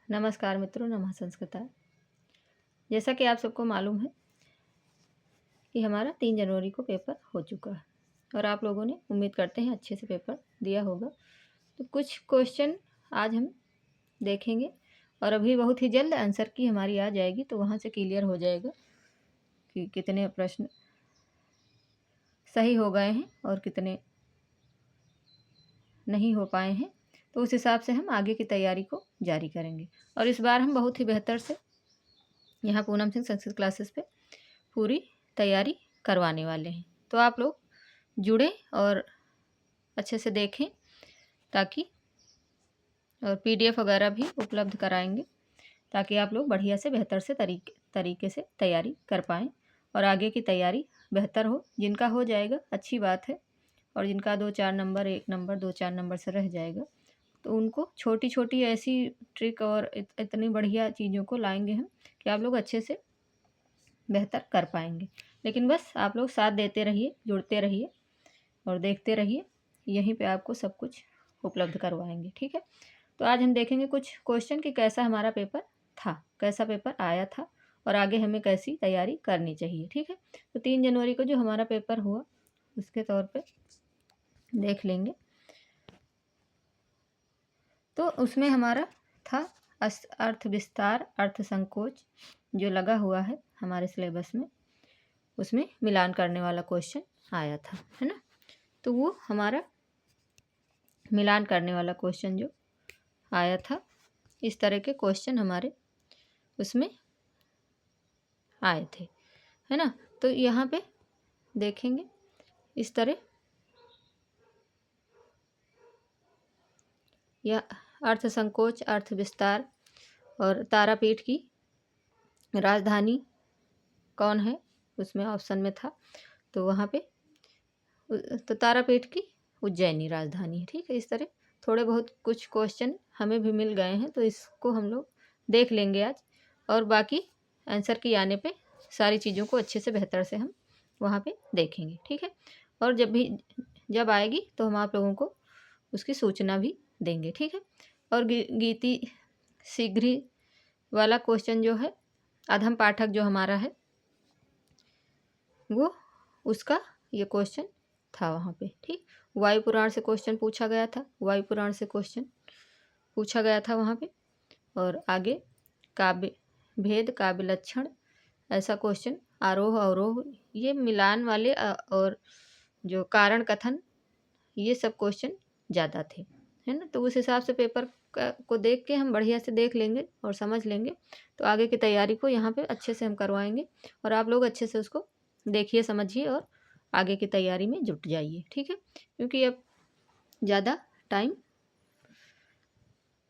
नमस्कार मित्रों, नमः संस्कृता। जैसा कि आप सबको मालूम है कि हमारा 3 जनवरी को पेपर हो चुका है और आप लोगों ने उम्मीद करते हैं अच्छे से पेपर दिया होगा। तो कुछ क्वेश्चन आज हम देखेंगे और अभी बहुत ही जल्द आंसर की हमारी आ जाएगी, तो वहाँ से क्लियर हो जाएगा कि कितने प्रश्न सही हो गए हैं और कितने नहीं हो पाए हैं। तो उस हिसाब से हम आगे की तैयारी को जारी करेंगे और इस बार हम बहुत ही बेहतर से यहाँ पूनम सिंह संस्कृत क्लासेस पे पूरी तैयारी करवाने वाले हैं। तो आप लोग जुड़ें और अच्छे से देखें, ताकि और पीडीएफ वगैरह भी उपलब्ध कराएंगे, ताकि आप लोग बढ़िया से बेहतर से तरीके से तैयारी कर पाएँ और आगे की तैयारी बेहतर हो। जिनका हो जाएगा अच्छी बात है, और जिनका 2-4 नंबर, 1 नंबर, 2-4 नंबर से रह जाएगा, तो उनको छोटी छोटी ऐसी ट्रिक और इतनी बढ़िया चीज़ों को लाएंगे हम कि आप लोग अच्छे से बेहतर कर पाएंगे। लेकिन बस आप लोग साथ देते रहिए, जुड़ते रहिए और देखते रहिए, यहीं पे आपको सब कुछ उपलब्ध करवाएंगे। ठीक है, तो आज हम देखेंगे कुछ क्वेश्चन कि कैसा हमारा पेपर था, कैसा पेपर आया था और आगे हमें कैसी तैयारी करनी चाहिए। ठीक है, तो 3 जनवरी को जो हमारा पेपर हुआ उसके तौर पे देख लेंगे। तो उसमें हमारा था अर्थ विस्तार, अर्थ संकोच जो लगा हुआ है हमारे सिलेबस में, उसमें मिलान करने वाला क्वेश्चन आया था, है ना। तो वो हमारा मिलान करने वाला क्वेश्चन जो आया था, इस तरह के क्वेश्चन हमारे उसमें आए थे, है ना। तो यहाँ पे देखेंगे इस तरह, यह अर्थ संकोच, अर्थ विस्तार और तारापीठ की राजधानी कौन है, उसमें ऑप्शन में था। तो वहाँ पे तो तारापीठ की उज्जैनी राजधानी है। ठीक है, इस तरह थोड़े बहुत कुछ क्वेश्चन हमें भी मिल गए हैं, तो इसको हम लोग देख लेंगे आज, और बाकी आंसर की आने पे सारी चीज़ों को अच्छे से बेहतर से हम वहाँ पे देखेंगे। ठीक है, और जब आएगी तो हम आप लोगों को उसकी सूचना भी देंगे। ठीक है, और गीति शीघ्र वाला क्वेश्चन जो है, अधम पाठक जो हमारा है, वो उसका ये क्वेश्चन था वहाँ पे। ठीक, वायु पुराण से क्वेश्चन पूछा गया था, वायु पुराण से क्वेश्चन पूछा गया था वहाँ पे। और आगे काव्य भेद, काव्य लक्षण, ऐसा क्वेश्चन, आरोह अवरोह, ये मिलान वाले और जो कारण कथन, ये सब क्वेश्चन ज़्यादा थे, है ना। तो उस हिसाब से पेपर को देख के हम बढ़िया से देख लेंगे और समझ लेंगे, तो आगे की तैयारी को यहाँ पे अच्छे से हम करवाएंगे और आप लोग अच्छे से उसको देखिए, समझिए और आगे की तैयारी में जुट जाइए। ठीक है, क्योंकि अब ज़्यादा टाइम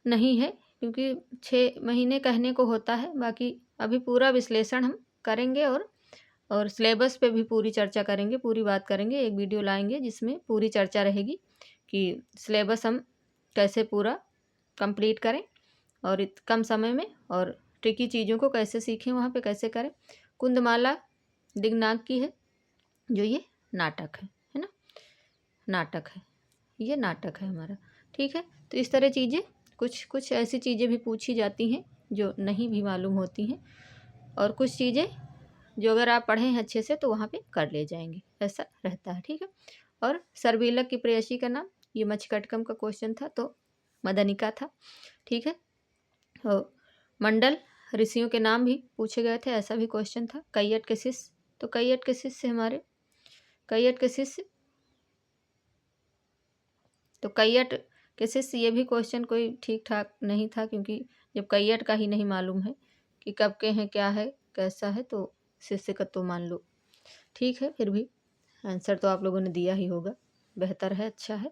नहीं है, क्योंकि 6 महीने कहने को होता है, बाकी अभी पूरा विश्लेषण हम करेंगे और सिलेबस पे भी पूरी चर्चा करेंगे, पूरी बात करेंगे। एक वीडियो लाएंगे जिसमें पूरी चर्चा रहेगी कि सिलेबस हम कैसे पूरा कंप्लीट करें और कम समय में, और ट्रिकी चीज़ों को कैसे सीखें, वहाँ पे कैसे करें। कुंदमाला दिग्नाग की है जो ये नाटक है ना, नाटक है, ये नाटक है हमारा। ठीक है, तो इस तरह चीज़ें, कुछ ऐसी चीज़ें भी पूछी जाती हैं जो नहीं भी मालूम होती हैं, और कुछ चीज़ें जो अगर आप पढ़ें हैं अच्छे से तो वहाँ पे कर ले जाएंगे, ऐसा रहता है। ठीक है, और सरबीलक की प्रेयसी का नाम, ये मच्छकटकम का क्वेश्चन था, तो मदनिका था। ठीक है, और मंडल ऋषियों के नाम भी पूछे गए थे, ऐसा भी क्वेश्चन था। कैयट के शिष्य, तो कैयट के शिष्य हमारे, कैयट के शिष्य, तो कैयट के शिष्य, ये भी क्वेश्चन कोई ठीक ठाक नहीं था, क्योंकि जब कैयट का ही नहीं मालूम है कि कब के हैं, क्या है, कैसा है, तो शिष्य का तो मान लो। ठीक है, फिर भी आंसर तो आप लोगों ने दिया ही होगा, बेहतर है, अच्छा है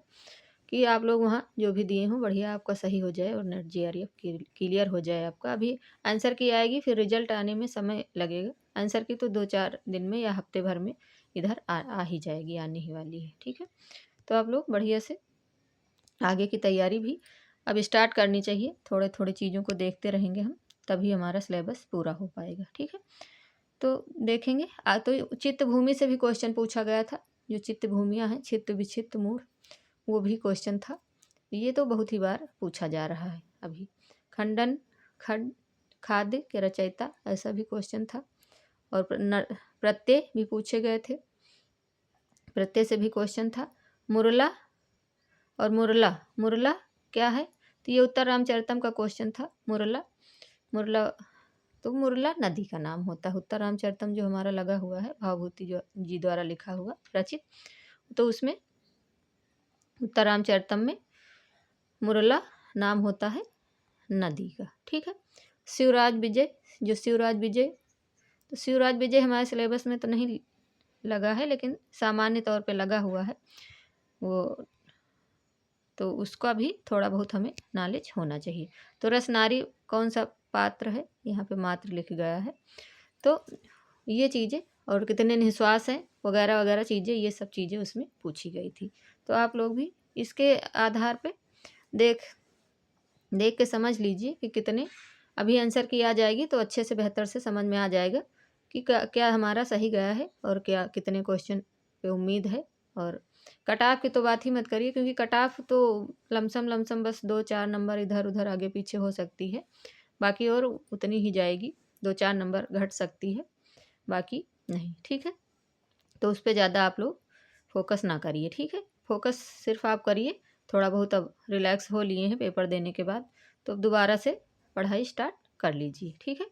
कि आप लोग वहाँ जो भी दिए हों बढ़िया आपका सही हो जाए और नेट जीआरएफ क्लियर हो जाए आपका। अभी आंसर की आएगी, फिर रिजल्ट आने में समय लगेगा। आंसर की तो 2-4 दिन में या हफ्ते भर में इधर आ ही जाएगी, आने ही वाली है। ठीक है, तो आप लोग बढ़िया से आगे की तैयारी भी अब स्टार्ट करनी चाहिए। थोड़े थोड़े चीज़ों को देखते रहेंगे हम, तभी हमारा सिलेबस पूरा हो पाएगा। ठीक है, तो देखेंगे तो चित्त भूमि से भी क्वेश्चन पूछा गया था, जो चित्त भूमियाँ हैं, चित्त विचित्त मूढ़, वो भी क्वेश्चन था। ये तो बहुत ही बार पूछा जा रहा है अभी। खंडन खड खाद्य के रचयिता, ऐसा भी क्वेश्चन था। और प्रत्यय भी पूछे गए थे, प्रत्यय से भी क्वेश्चन था। मुरला और मुरला, मुरला क्या है, तो ये उत्तर रामचरितम का क्वेश्चन था। मुरला, मुरला तो मुरला नदी का नाम होता है। उत्तर रामचरितम जो हमारा लगा हुआ है, भावभूति जो जी द्वारा लिखा हुआ रचित, तो उसमें उत्तर रामचरितम में मुरला नाम होता है नदी का। ठीक है। शिवराज विजय, जो शिवराज विजय, तो शिवराज विजय हमारे सिलेबस में तो नहीं लगा है, लेकिन सामान्य तौर पे लगा हुआ है वो, तो उसका भी थोड़ा बहुत हमें नॉलेज होना चाहिए। तो रसनारी कौन सा पात्र है, यहाँ पे मात्र लिख गया है। तो ये चीज़ें और कितने निश्वास हैं वगैरह वगैरह चीज़ें, ये सब चीज़ें उसमें पूछी गई थी। तो आप लोग भी इसके आधार पे देख के समझ लीजिए कि कितने अभी आंसर की आ जाएगी, तो अच्छे से बेहतर से समझ में आ जाएगा कि क्या हमारा सही गया है और क्या कितने क्वेश्चन पे उम्मीद है। और कट ऑफ की तो बात ही मत करिए, क्योंकि कट ऑफ तो लमसम बस 2-4 नंबर इधर उधर आगे पीछे हो सकती है, बाकी और उतनी ही जाएगी, 2-4 नंबर घट सकती है, बाकी नहीं। ठीक है। तो उस पर ज़्यादा आप लोग फोकस ना करिए। ठीक है। फोकस सिर्फ आप करिए थोड़ा बहुत, अब रिलैक्स हो लिए हैं पेपर देने के बाद, तो अब दोबारा से पढ़ाई स्टार्ट कर लीजिए। ठीक है।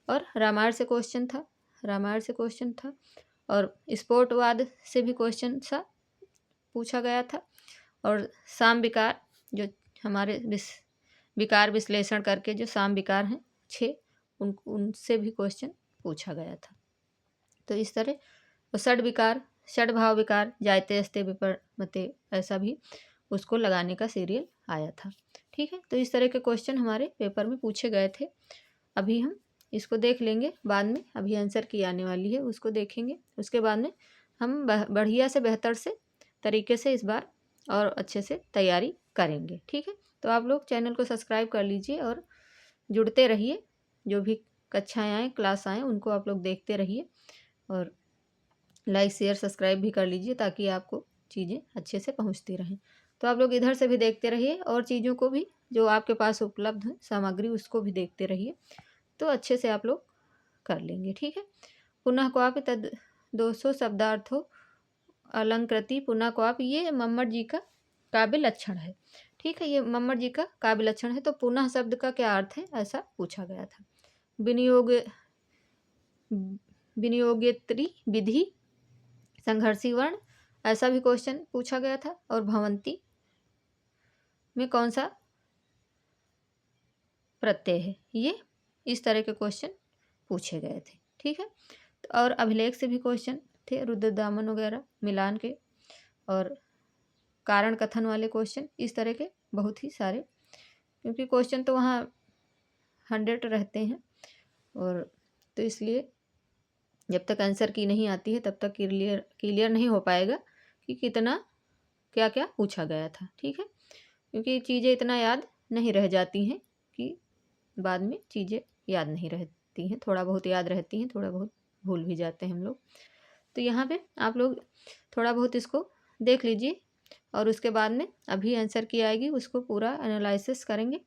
और रामायण से क्वेश्चन था, रामायण से क्वेश्चन था, और स्पोर्टवाद से भी क्वेश्चन सा पूछा गया था। और साम विकार, जो हमारे विकार विश्लेषण करके जो साम विकार हैं 6, उनसे भी क्वेश्चन पूछा गया था। तो इस तरह, और षड विकार, षड भाव विकार, जायते अस्ते विपरमते, ऐसा भी उसको लगाने का सीरियल आया था। ठीक है। तो इस तरह के क्वेश्चन हमारे पेपर में पूछे गए थे। अभी हम इसको देख लेंगे बाद में, अभी आंसर की आने वाली है उसको देखेंगे, उसके बाद में हम बढ़िया से बेहतर से तरीके से इस बार और अच्छे से तैयारी करेंगे। ठीक है। तो आप लोग चैनल को सब्सक्राइब कर लीजिए और जुड़ते रहिए, जो भी कक्षाएँ आएँ, क्लास आएँ, उनको आप लोग देखते रहिए, और लाइक शेयर सब्सक्राइब भी कर लीजिए, ताकि आपको चीज़ें अच्छे से पहुंचती रहें। तो आप लोग इधर से भी देखते रहिए, और चीज़ों को भी जो आपके पास उपलब्ध है सामग्री, उसको भी देखते रहिए, तो अच्छे से आप लोग कर लेंगे। ठीक है। पुनः क्वापि तद 200 शब्दार्थों अलंकृति पुनः क्वापि, ये मम्मट जी का काव्य लक्षण है। ठीक है। ये मम्मट जी का काव्य लक्षण है। तो पुनः शब्द का क्या अर्थ है, ऐसा पूछा गया था। विनियोग, विनियोगेत्री विधि, संघर्षी वर्ण, ऐसा भी क्वेश्चन पूछा गया था। और भवंती में कौन सा प्रत्यय है, ये इस तरह के क्वेश्चन पूछे गए थे। ठीक है। और अभिलेख से भी क्वेश्चन थे, रुद्रदामन वगैरह मिलान के, और कारण कथन वाले क्वेश्चन, इस तरह के बहुत ही सारे, क्योंकि क्वेश्चन तो वहाँ 100 रहते हैं, और तो इसलिए जब तक आंसर की नहीं आती है तब तक क्लियर नहीं हो पाएगा कि कितना क्या क्या पूछा गया था। ठीक है। क्योंकि चीज़ें इतना याद नहीं रह जाती हैं, कि बाद में चीज़ें याद नहीं रहती हैं, थोड़ा बहुत याद रहती हैं, थोड़ा बहुत भूल भी जाते हैं हम लोग। तो यहाँ पे आप लोग थोड़ा बहुत इसको देख लीजिए, और उसके बाद में अभी आंसर की आएगी, उसको पूरा एनालिसिस करेंगे।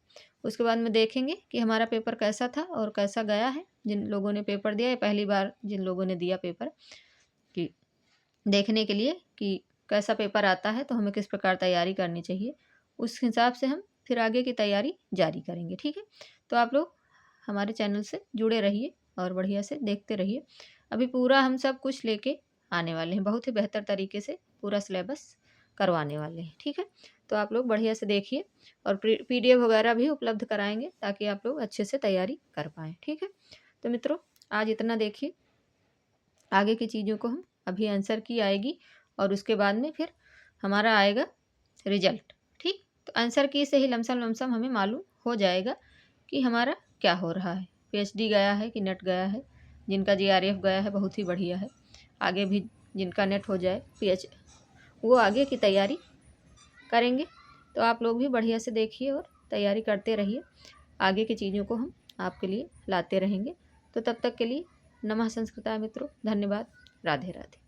उसके बाद में देखेंगे कि हमारा पेपर कैसा था और कैसा गया है। जिन लोगों ने पेपर दिया है, पहली बार जिन लोगों ने दिया पेपर, कि देखने के लिए कि कैसा पेपर आता है, तो हमें किस प्रकार तैयारी करनी चाहिए, उस हिसाब से हम फिर आगे की तैयारी जारी करेंगे। ठीक है। तो आप लोग हमारे चैनल से जुड़े रहिए और बढ़िया से देखते रहिए। अभी पूरा हम सब कुछ लेके आने वाले हैं, बहुत ही बेहतर तरीके से पूरा सिलेबस करवाने वाले हैं। ठीक है। तो आप लोग बढ़िया से देखिए, और PDF वगैरह भी उपलब्ध कराएंगे, ताकि आप लोग अच्छे से तैयारी कर पाएँ। ठीक है। तो मित्रों, आज इतना देखिए, आगे की चीज़ों को हम अभी आंसर की आएगी, और उसके बाद में फिर हमारा आएगा रिजल्ट। ठीक। तो आंसर की से ही लमसम हमें मालूम हो जाएगा कि हमारा क्या हो रहा है, PhD गया है कि नेट गया है। जिनका GRF गया है बहुत ही बढ़िया है, आगे भी जिनका नेट हो जाए PH, वो आगे की तैयारी करेंगे। तो आप लोग भी बढ़िया से देखिए और तैयारी करते रहिए, आगे की चीज़ों को हम आपके लिए लाते रहेंगे। तो तब तक के लिए नमः संस्कृताय मित्रों, धन्यवाद, राधे राधे।